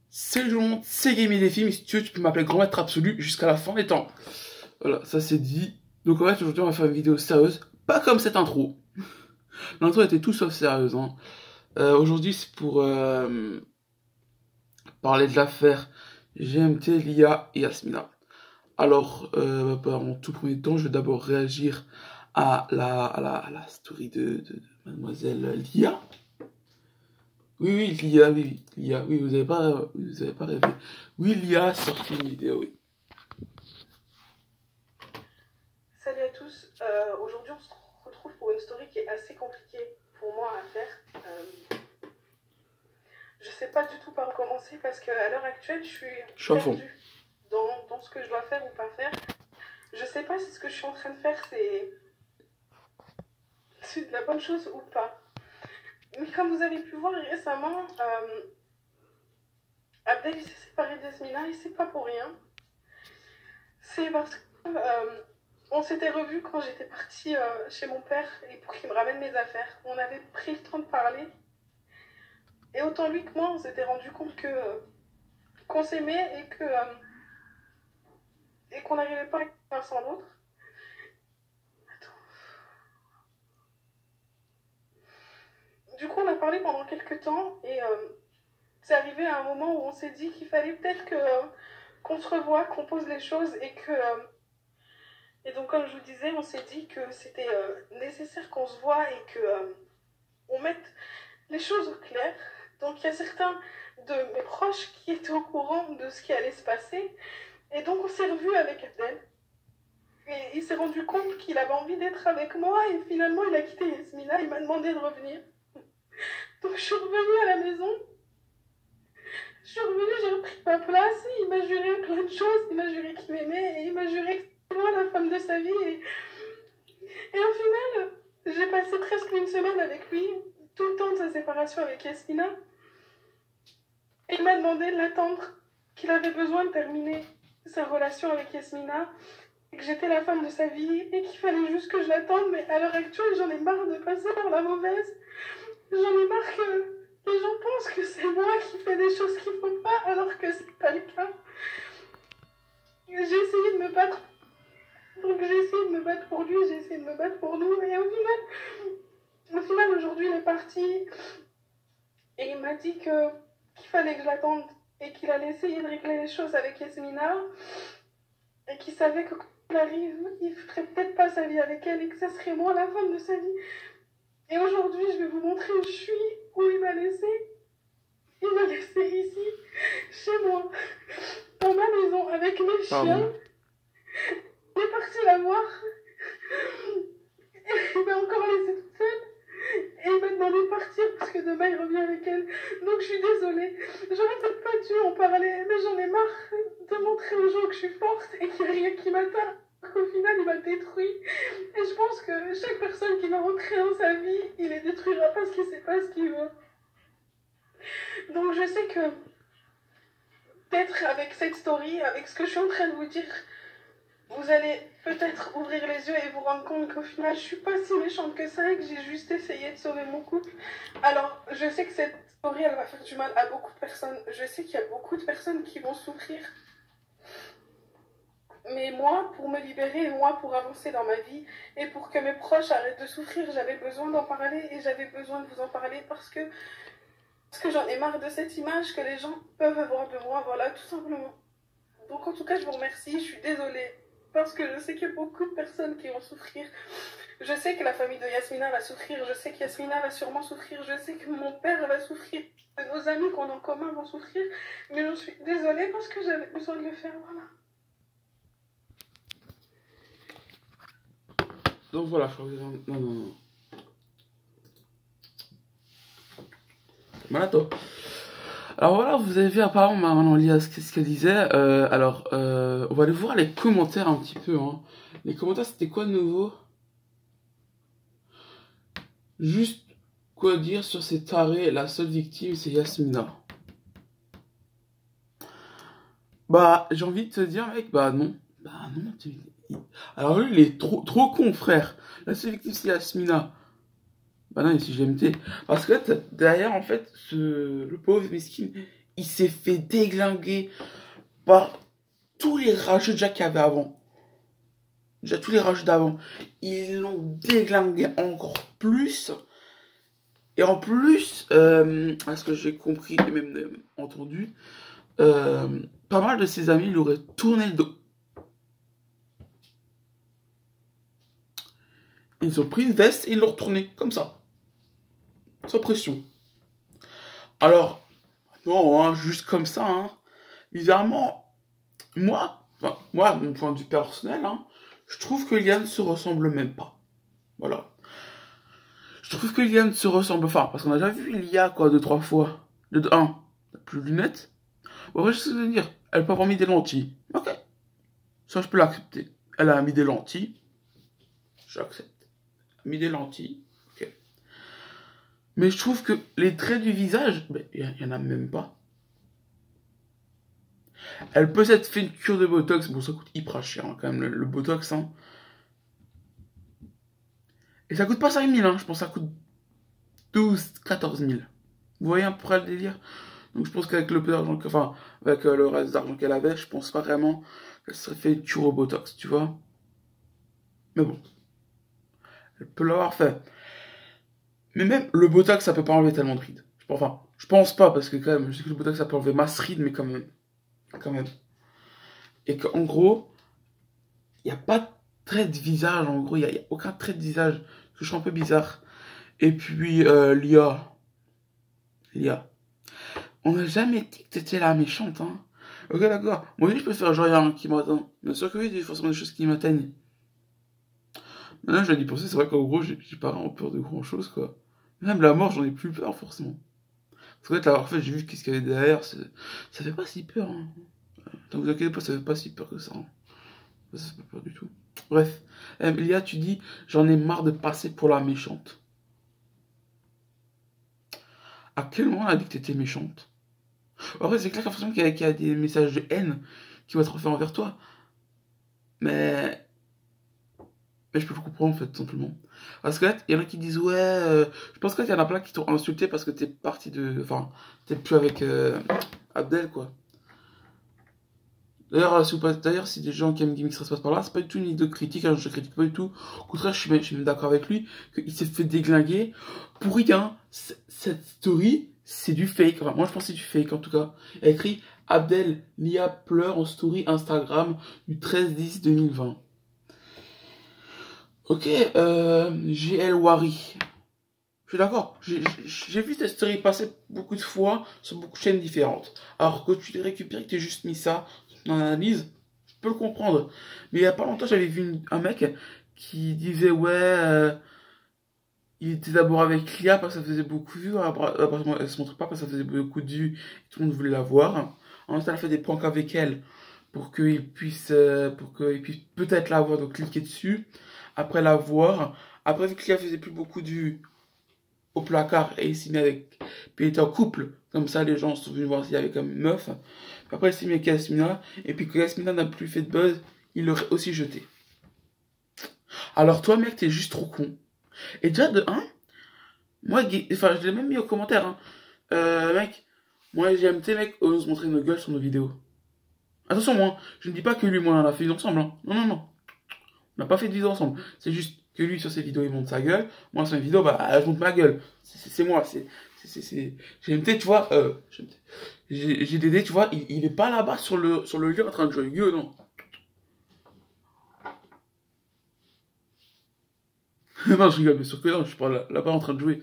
Salut tout le monde, c'est Gaming des films. Si tu veux, tu peux m'appeler grand maître absolu jusqu'à la fin des temps. Voilà, ça c'est dit. Donc en fait, aujourd'hui, on va faire une vidéo sérieuse. Pas comme cette intro. L'intro était tout sauf sérieuse. Hein. Aujourd'hui, c'est pour parler de l'affaire GMT, Lia et Yasmina. Alors, en tout premier temps, je vais d'abord réagir à la story de Mademoiselle Lia. Oui, Lia, oui, Lia, oui, vous avez pas rêvé. Oui, Lia a sorti une vidéo, oui. Salut à tous, aujourd'hui on se retrouve pour une story qui est assez compliquée pour moi à faire. Je sais pas du tout par où commencer parce qu'à l'heure actuelle je suis perdue dans ce que je dois faire ou pas faire. Je sais pas si ce que je suis en train de faire c'est de la bonne chose ou pas. Mais comme vous avez pu voir récemment, Abdel il s'est séparé d'Yasmina et c'est pas pour rien. C'est parce que on s'était revus quand j'étais partie chez mon père et pour qu'il me ramène mes affaires. On avait pris le temps de parler. Et autant lui que moi, on s'était rendu compte qu'on s'aimait et qu'on n'arrivait pas à l'un sans l'autre. Du coup, on a parlé pendant quelques temps et c'est arrivé à un moment où on s'est dit qu'il fallait peut-être qu'on se revoie, qu'on pose les choses et donc, comme je vous disais, on s'est dit que c'était nécessaire qu'on se voie et qu'on mette les choses au clair. Donc, il y a certains de mes proches qui étaient au courant de ce qui allait se passer. Et donc, on s'est revus avec Abdel. Et il s'est rendu compte qu'il avait envie d'être avec moi. Et finalement, il a quitté Yasmina. Il m'a demandé de revenir. Donc, je suis revenue à la maison. Je suis revenue, j'ai repris ma place. Il m'a juré plein de choses. Il m'a juré qu'il m'aimait. Et il m'a juré que c'était moi la femme de sa vie. Et au final, j'ai passé presque une semaine avec lui. Tout le temps de sa séparation avec Yasmina. Et il m'a demandé de l'attendre, qu'il avait besoin de terminer sa relation avec Yasmina, et que j'étais la femme de sa vie, et qu'il fallait juste que je l'attende, mais à l'heure actuelle, j'en ai marre de passer par la mauvaise. J'en ai marre que les gens pensent que c'est moi qui fais des choses qu'il ne faut pas, alors que c'est pas le cas. J'ai essayé de me battre. Donc j'ai essayé de me battre pour lui, j'ai essayé de me battre pour nous, et au final aujourd'hui, il est parti, et il m'a dit qu'il fallait que je l'attende et qu'il allait essayer de régler les choses avec Yasmina et qu'il savait que quand il arrive, il ferait peut-être pas sa vie avec elle et que ça serait moi la femme de sa vie. Et aujourd'hui, je vais vous montrer où je suis, où il m'a laissé. Il m'a laissé ici, chez moi, dans ma maison, avec mes chiens. Il est parti la voir. Il m'a encore laissée toute seule. Et il m'a demandé de partir parce que demain il revient avec elle. Donc je suis désolée. J'aurais peut-être pas dû en parler, mais j'en ai marre de montrer aux gens que je suis forte et qu'il n'y a rien qui m'atteint. Au final, il m'a détruit. Et je pense que chaque personne qui va rentrer dans sa vie, il les détruira parce qu'il sait pas ce qu'il veut. Donc je sais que peut-être avec cette story, avec ce que je suis en train de vous dire, vous allez peut-être ouvrir les yeux et vous rendre compte qu'au final, je suis pas si méchante que ça et que j'ai juste essayé de sauver mon couple. Alors, je sais que cette story, elle va faire du mal à beaucoup de personnes. Je sais qu'il y a beaucoup de personnes qui vont souffrir. Mais moi, pour me libérer, moi, pour avancer dans ma vie et pour que mes proches arrêtent de souffrir, j'avais besoin d'en parler et j'avais besoin de vous en parler parce que j'en ai marre de cette image que les gens peuvent avoir de moi, voilà, tout simplement. Donc, en tout cas, je vous remercie, je suis désolée. Parce que je sais qu'il y a beaucoup de personnes qui vont souffrir. Je sais que la famille de Yasmina va souffrir. Je sais que Yasmina va sûrement souffrir. Je sais que mon père va souffrir. Que nos amis qu'on a en commun vont souffrir. Mais je suis désolée parce que j'avais besoin de le faire. Voilà. Donc voilà, je crois que... Non. Voilà, toi. Alors voilà, vous avez vu apparemment maman Lia ce qu'elle disait. On va aller voir les commentaires un petit peu. Hein. Les commentaires, c'était quoi de nouveau? Juste quoi dire sur ces tarés, la seule victime, c'est Yasmina. Bah, j'ai envie de te dire, mec, bah non. Alors lui, il est trop con, frère. La seule victime, c'est Yasmina. Bah non, ici, je l'ai MT. Parce que derrière, en fait, le pauvre miskin, il s'est fait déglinguer par tous les rageux déjà qu'il y avait avant. Déjà tous les rageux d'avant. Ils l'ont déglingué encore plus. Et en plus, à ce que j'ai compris et même entendu, pas mal de ses amis lui auraient tourné le dos. Ils ont pris une veste et ils l'ont retourné comme ça. Sans pression. Alors, non, hein, juste comme ça, hein, bizarrement, moi, de mon point de vue personnel, hein, je trouve que Liam se ressemble même pas. Voilà. Je trouve que Liam se ressemble, enfin, parce qu'on a déjà vu Lia, quoi, 2-3 fois. De 1, plus de lunettes. Bon, après, je sais veux dire, elle peut avoir mis des lentilles. Ok. Ça, je peux l'accepter. Elle a mis des lentilles. J'accepte. Elle a mis des lentilles. Ok. Mais je trouve que les traits du visage, il y en a même pas. Elle peut s'être fait une cure de Botox. Bon, ça coûte hyper cher, hein, quand même, le Botox, hein. Et ça coûte pas 5 000, hein. Je pense que ça coûte 12-14 000. Vous voyez un peu le délire? Donc je pense qu'avec le peu d'argent, enfin, avec le reste d'argent qu'elle avait, je pense pas vraiment qu'elle serait fait une cure au Botox, tu vois. Mais bon. Elle peut l'avoir fait. Mais même le Botox, ça peut pas enlever tellement de rides. Enfin, je pense pas, parce que quand même, je sais que le Botox, ça peut enlever masse rides, mais quand même. Quand même. Et qu'en gros, il n'y a pas de trait de visage, en gros, il n'y a aucun trait de visage. Je suis un peu bizarre. Et puis, Lia. On n'a jamais dit que t'étais la méchante, hein. Ok, d'accord. Moi aussi, je peux faire genre, il y a un qui m'atteint. Bien sûr que oui, il y a forcément des choses qui m'atteignent. Non, je l'ai dit pour ça, c'est vrai qu'en gros, j'ai pas vraiment peur de grand chose, quoi. Même la mort, j'en ai plus peur, forcément. Parce que là, l'avoir fait, j'ai vu qu'est-ce qu'il y avait derrière. Ça fait pas si peur, hein. Donc, vous inquiétez pas, ça fait pas si peur que ça, hein. Ça fait pas peur du tout. Bref. Lia, tu dis, j'en ai marre de passer pour la méchante. À quel moment on a dit que t'étais méchante? En vrai, c'est clair qu'il y a des messages de haine qui vont être refaits envers toi. Mais je peux le comprendre, en fait, tout simplement. Parce que là, il y en a qui disent, ouais, je pense qu'il y en a plein qui t'ont insulté parce que t'es parti de. Enfin, t'es plus avec Abdel, quoi. D'ailleurs, si des gens qui aiment Gimmick ça se passe par là, c'est pas du tout une idée de critique, hein, je critique pas du tout. Au contraire, je suis même d'accord avec lui, qu'il s'est fait déglinguer pour rien. Cette story, c'est du fake. Enfin, moi, je pense que c'est du fake, en tout cas. Il a écrit Abdel Lia pleure en story Instagram du 13-10-2020. Ok, GL Wari. Je suis d'accord. J'ai vu cette story passer beaucoup de fois sur beaucoup de chaînes différentes. Alors que tu les récupères, que tu as juste mis ça dans l'analyse, je peux le comprendre. Mais il y a pas longtemps, j'avais vu un mec qui disait ouais, il était d'abord avec Lia parce que ça faisait beaucoup de vues. Après, elle se montrait pas parce que ça faisait beaucoup de vues. Tout le monde voulait la voir. Ensuite, elle a fait des pranks avec elle pour qu'il puisse peut-être la voir, donc cliquer dessus. Après la voir. Après, vu que Lia faisait plus beaucoup de vues au placard et il s'est mis avec. Puis il était en couple. Comme ça, les gens sont venus voir s'il y avait comme une meuf. Puis après, il s'est mis avec Yasmina. Et puis que Yasmina n'a plus fait de buzz, il l'aurait aussi jeté. Alors toi, mec, t'es juste trop con. Et déjà, de 1, moi, enfin, je l'ai même mis au commentaire, hein. Mec, moi, GMT, mec, ose montrer nos gueules sur nos vidéos. Attention, moi, je ne dis pas que lui, moi, on a fait une ensemble, hein. Non, non, non. On n'a pas fait de vidéo ensemble. C'est juste que lui, sur ses vidéos, il monte sa gueule. Moi, sur mes vidéos, bah, je monte ma gueule. C'est moi, GMT, tu vois, GDD, tu vois, il est pas là-bas sur le lieu en train de jouer. Non. Non, je rigole, mais sûr que non, je suis pas là-bas en train de jouer.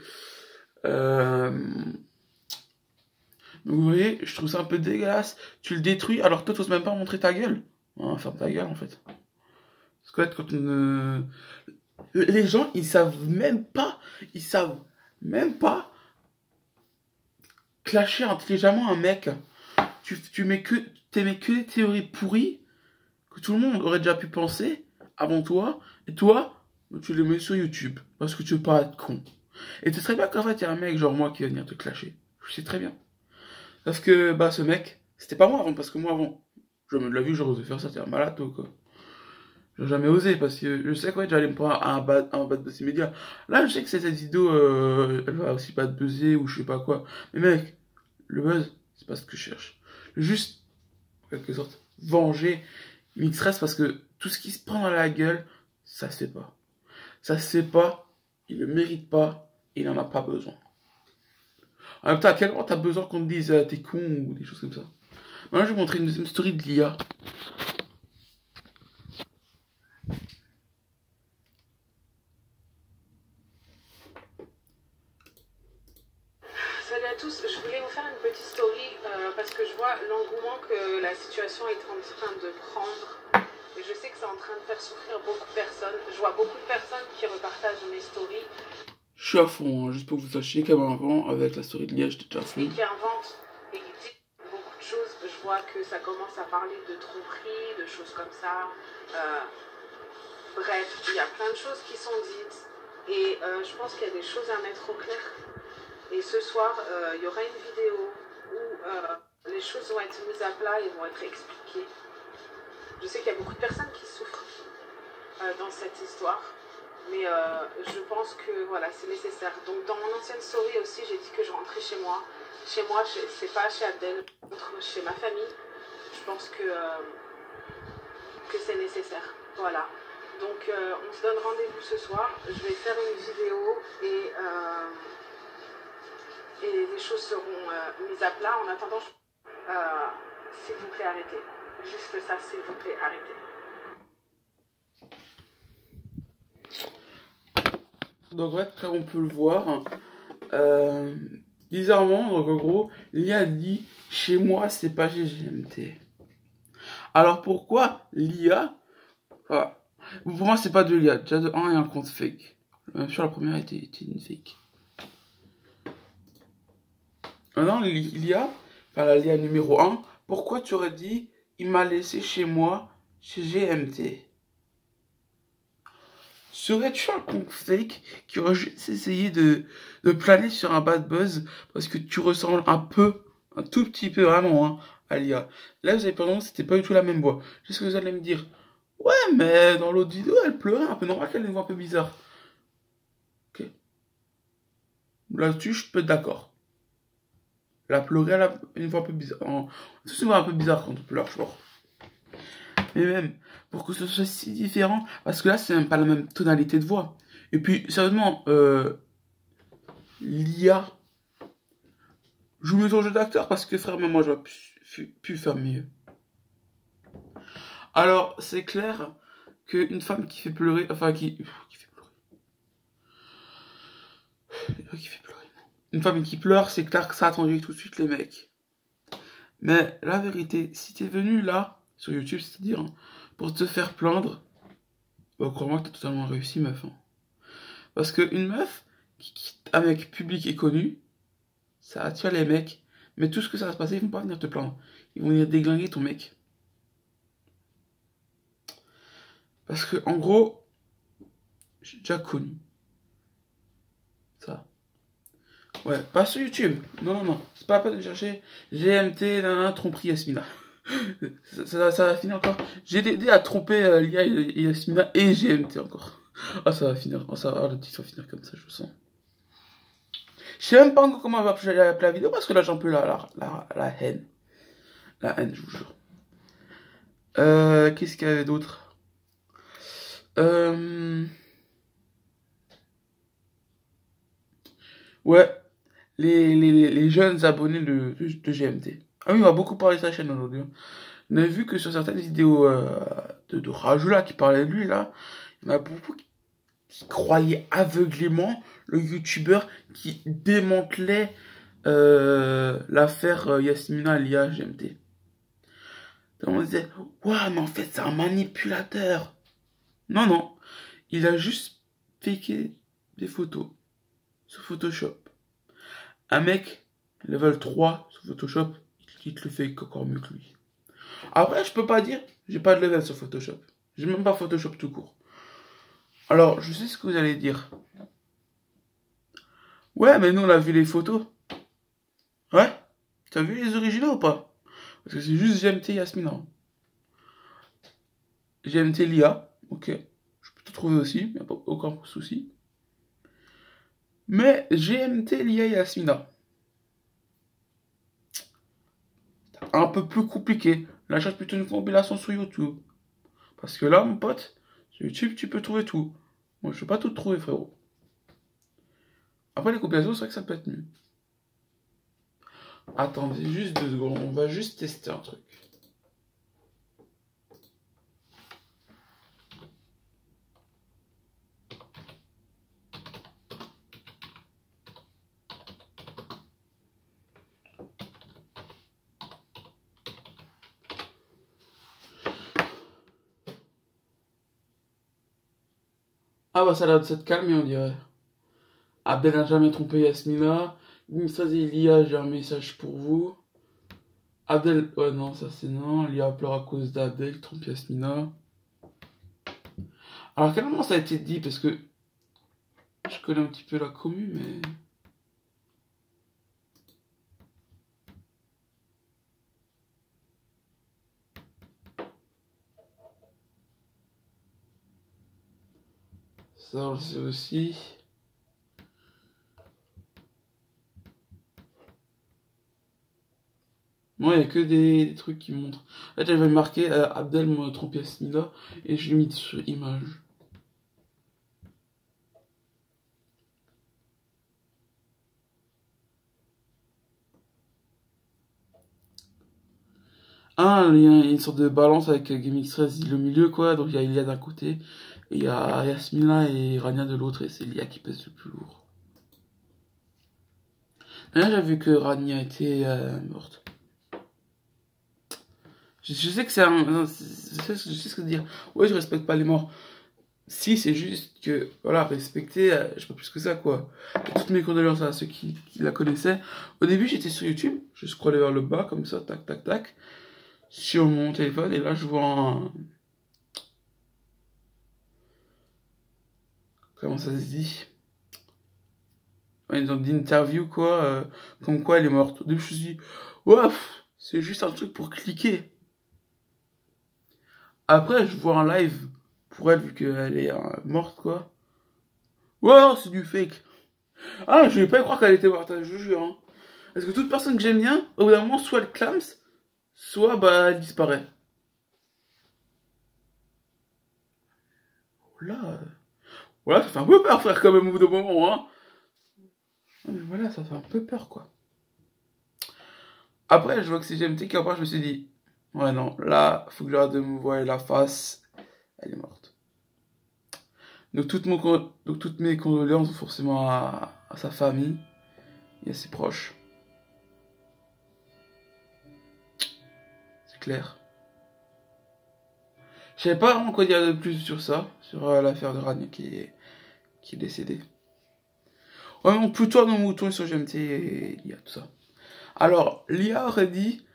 Donc, vous voyez, je trouve ça un peu dégueulasse. Tu le détruis, alors toi, tu n'oses même pas montrer ta gueule. Hein, ferme ta gueule, en fait. Parce que quand les gens, ils savent même pas clasher intelligemment un mec. T'émets que des théories pourries que tout le monde aurait déjà pu penser avant toi. Et toi, tu les mets sur YouTube. Parce que tu veux pas être con. Et tu sais très bien qu'en fait, il y a un mec genre moi qui va venir te clasher. Je sais très bien. Parce que, bah, ce mec, c'était pas moi avant. Parce que moi, avant, je me l'ai vu, j'aurais osé faire ça. T'es un malade, toi, quoi. J'ai jamais osé parce que je sais quoi, j'allais me prendre un bad buzz immédiat. Là, je sais que cette vidéo, elle va aussi pas te buzzer ou je sais pas quoi. Mais mec, le buzz, C'est pas ce que je cherche. Juste, en quelque sorte, venger Mixref parce que tout ce qui se prend dans la gueule, ça se fait pas. Ça se fait pas, il le mérite pas, il en a pas besoin. En même temps, à quel moment t'as besoin qu'on te dise t'es con ou des choses comme ça? Maintenant, je vais vous montrer une deuxième story de l'IA. Salut à tous, je voulais vous faire une petite story parce que je vois l'engouement que la situation est en train de prendre et je sais que c'est en train de faire souffrir beaucoup de personnes. Je vois beaucoup de personnes qui repartagent mes stories. Je suis à fond, hein, juste pour que vous sachiez, comme avant, avec la story de l'IA, j'étais déjà à fond. Et qui inventent et qui disent beaucoup de choses. Je vois que ça commence à parler de tromperie, de choses comme ça. Bref, il y a plein de choses qui sont dites et je pense qu'il y a des choses à mettre au clair. Et ce soir, il y aura une vidéo où les choses vont être mises à plat et vont être expliquées. Je sais qu'il y a beaucoup de personnes qui souffrent dans cette histoire, mais je pense que voilà, c'est nécessaire. Donc dans mon ancienne story aussi, j'ai dit que je rentrais chez moi. Chez moi, c'est pas chez Abdel, je rentre chez ma famille. Je pense que c'est nécessaire. Voilà. Donc on se donne rendez-vous ce soir. Je vais faire une vidéo et les choses seront mises à plat. En attendant, s'il vous plaît, arrêtez. Juste ça, s'il vous plaît, arrêtez. Donc ouais, comme on peut le voir, bizarrement, donc en gros, l'IA dit « Chez moi, c'est pas chez GMT ». Alors pourquoi l'IA, voilà. Pour moi, c'est pas de l'IA. Déjà de 1, il y a un compte fake. Même sûr, la première était une fake. Maintenant, l'IA, enfin la l'IA numéro 1, pourquoi tu aurais dit « Il m'a laissé chez moi, chez GMT ». Serais-tu un compte fake qui aurait juste essayé de planer sur un bad buzz parce que tu ressembles un tout petit peu vraiment hein, à l'IA. Là, vous avez pardon, c'était pas du tout la même voix. Juste que vous allez me dire, ouais, mais dans l'autre vidéo, elle pleurait un peu, normal qu'elle ait une voix un peu bizarre. Ok. Là-dessus, je peux être d'accord. Elle a pleuré, elle a une voix un peu bizarre. C'est une voix un peu bizarre quand on pleure, je crois. Mais même, pour que ce soit si différent, parce que là, c'est même pas la même tonalité de voix. Et puis, sérieusement, l'IA joue mieux ton jeu d'acteur parce que, frère, même moi, je vais plus faire mieux. Alors, c'est clair qu'une femme qui fait pleurer, enfin, qui fait pleurer. Une femme qui pleure, c'est clair que ça a attendu tout de suite les mecs. Mais la vérité, si t'es venu là, sur YouTube, c'est-à-dire, hein, pour te faire plaindre, bah, crois-moi que t'as totalement réussi, meuf. Hein. Parce qu'une meuf qui quitte un mec public et connu, ça attire les mecs. Mais tout ce que ça va se passer, ils vont pas venir te plaindre. Ils vont venir déglinguer ton mec. Parce que, en gros, j'ai déjà connu ça. Ouais, pas sur YouTube. Non. C'est pas la peine de chercher GMT, tromperie Yasmina. ça va finir encore. J'ai aidé à tromper l'IA et Yasmina et GMT encore. Ah, ça va finir. Oh, le titre va finir comme ça, je le sens. Je sais même pas encore comment on va appeler la vidéo parce que là, j'en peux la haine. La haine, je vous jure. Qu'est-ce qu'il y avait d'autre? Ouais, les jeunes abonnés de GMT. Ah oui, on va beaucoup parler de sa chaîne aujourd'hui. On a vu que sur certaines vidéos de Rajou là, qui parlait de lui là, il y en a beaucoup qui croyaient aveuglément le youtubeur qui démantelait l'affaire Yasmina Lia GMT. Donc on disait, ouais, mais en fait c'est un manipulateur. Non, il a juste piqué des photos sur Photoshop. Un mec, level 3 sur Photoshop, il te le fait encore mieux que lui. Après, je peux pas dire, j'ai pas de level sur Photoshop. J'ai même pas Photoshop tout court. Alors, je sais ce que vous allez dire. Ouais, mais nous, on a vu les photos. Ouais? T'as vu les originaux ou pas? Parce que c'est juste GMT Yasmina. GMT Lia, ok. Je peux te trouver aussi, y a pas aucun souci. Mais GMT Lia Yasmina. un peu plus compliqué. Là, cherche plutôt une compilation sur YouTube. Parce que là, mon pote, sur YouTube, tu peux trouver tout. Moi, je ne peux pas tout trouver, frérot. Après, les compilations, c'est vrai que ça peut être mieux. Attendez juste 2 secondes, on va juste tester un truc. Ah bah ça a l'air de s'être calmé, on dirait. Abdel n'a jamais trompé Yasmina. Mistaz et Lia, j'ai un message pour vous. Abdel, ouais non, ça c'est non. Lia pleure à cause d'Abdel, trompe Yasmina. Alors quel moment ça a été dit? Parce que je connais un petit peu la commu, mais... Ça on le sait aussi. Moi, il n'y a que des trucs qui montrent. Là, j'avais marqué Abdel me trompe Yasmina et je l'ai mis sur image. Ah, il y a une sorte de balance avec Gaming 13 le milieu, quoi. Donc il y a Ilia d'un côté, et il y a Yasmina et Rania de l'autre, et c'est Ilia qui pèse le plus lourd. Là, j'ai vu que Rania était morte. Je sais que c'est un. Je sais ce que dire. Ouais, je respecte pas les morts. Si, c'est juste que, voilà, respecter, je sais pas plus que ça, quoi. Et toutes mes condoléances à ceux qui la connaissaient. Au début, j'étais sur YouTube, je scrollais vers le bas, comme ça, tac, tac, tac, sur mon téléphone, et là, je vois un... Comment ça se dit? Une sorte d'interview, quoi, comme quoi elle est morte. Au début, je me suis dit, ouais, c'est juste un truc pour cliquer. Après, je vois un live pour elle, vu qu'elle est morte, quoi. Ouais, non, c'est du fake. Ah, je vais pas y croire qu'elle était morte, je vous jure, hein. Parce que toute personne que j'aime bien, au bout d'un moment, soit elle clams, soit bah elle disparaît. Là, voilà, ça fait un peu peur, frère, quand même, au bout d'un moment, hein. Mais voilà, ça fait un peu peur, quoi. Après, je vois que c'est GMT qui en parle, je me suis dit, ouais, non, là, faut que j'arrête de me voir la face. Elle est morte. Donc, toutes mes condoléances forcément à sa famille et à ses proches. C'est clair. Je savais pas vraiment quoi dire de plus sur ça, sur l'affaire de Rania qui est décédée. Ouais, non, plutôt nos moutons sur GMT et Lia, tout ça. Alors, Lia aurait dit,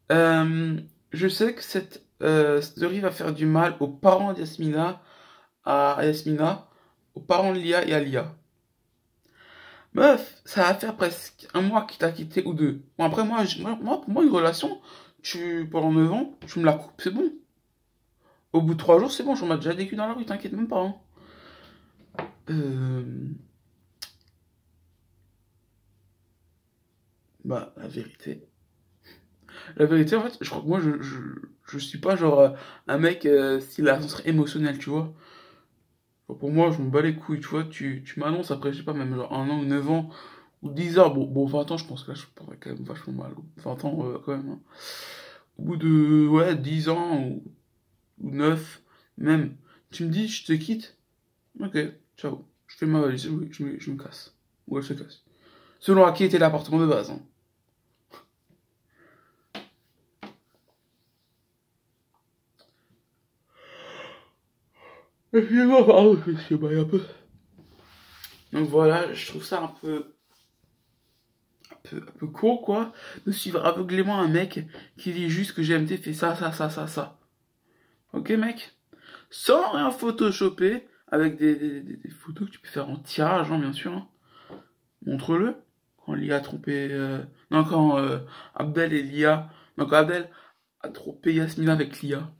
je sais que cette story va faire du mal aux parents d'Yasmina, à Yasmina, aux parents de Lia et à Lia. Meuf, ça va faire presque un mois qu'il t'a quitté ou deux. Bon, après, pour moi, une relation, pendant 9 ans, tu me la coupes, c'est bon. Au bout de 3 jours, c'est bon, j'en ai déjà des culs dans la rue, t'inquiète même pas, hein. Bah, la vérité. La vérité, en fait, je crois que moi, je suis pas genre un mec style ascenseur émotionnel, tu vois. Genre, pour moi, je me bats les couilles, tu vois. Tu m'annonces après, je sais pas, même genre 1 an ou 9 ans ou 10 ans. Bon, 20 ans, je pense que là, je pourrais quand même vachement mal. 20 ans, quand même, hein. Au bout de, ouais, 10 ans ou 9, même, tu me dis, je te quitte. Ok, ciao. Je fais ma valise, je me casse. Ou elle se casse. Selon à qui était l'appartement de base, hein. Excusez-moi, pardon, je suis baillé un peu. Donc voilà, je trouve ça un peu court, quoi, de suivre aveuglément un mec qui dit juste que GMT fait ça, ça, ça, ça, ça. Ok, mec? Sans rien photoshopper, avec des photos que tu peux faire en tirage, hein, bien sûr, hein. Montre-le. Quand Lia a trompé... Non, quand Abdel et Lia... Non, quand Abdel a trompé Yasmina avec Lia.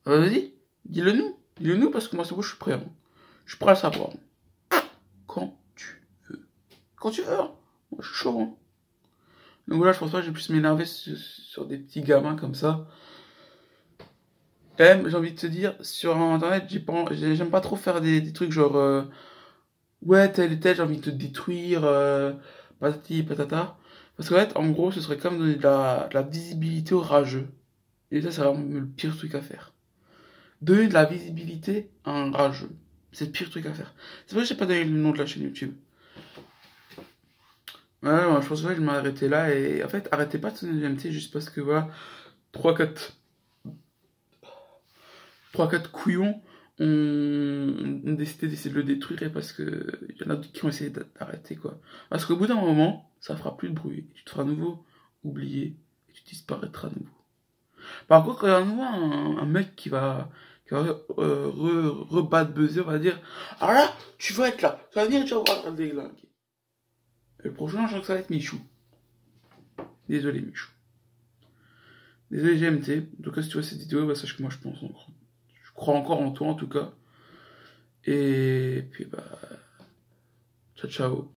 Vas-y, dis-le nous. Dis-le nous parce que moi c'est bon, je suis prêt, hein. Je suis prêt à savoir. Quand tu veux. quand tu veux, hein. Moi, je suis chaud, hein. Donc voilà, je pense pas que j'ai plus m'énerver sur des petits gamins comme ça. Quand même, j'ai envie de te dire, sur internet, j'aime pas trop faire des trucs genre, ouais, tel et tel, j'ai envie de te détruire, patati patata. Parce qu'en fait, en gros, ce serait comme donner de la visibilité aux rageux. Et ça, c'est vraiment le pire truc à faire. Donner de la visibilité à un rageux. C'est le pire truc à faire. C'est vrai que j'ai pas donné le nom de la chaîne YouTube. Ouais, moi, je pense que je m'ai arrêté là. Et en fait, arrêtez pas de sonner le GMT juste parce que voilà, 3-4 couillons ont décidé d'essayer de le détruire et parce que il y en a d'autres qui ont essayé d'arrêter quoi. Parce qu'au bout d'un moment, ça fera plus de bruit. Tu te feras à nouveau oublier et tu disparaîtras à nouveau. Par contre, quand il y a un mec qui va rebattre buzzer, on va dire, alors là, tu vas être là, tu vas venir, tu vas voir le déglinguer. Et le prochain, je crois que ça va être Michou. Désolé Michou. Désolé GMT. En tout cas, si tu vois cette vidéo, bah, sache que moi je pense encore. Je crois encore en toi en tout cas. Et puis bah, ciao ciao.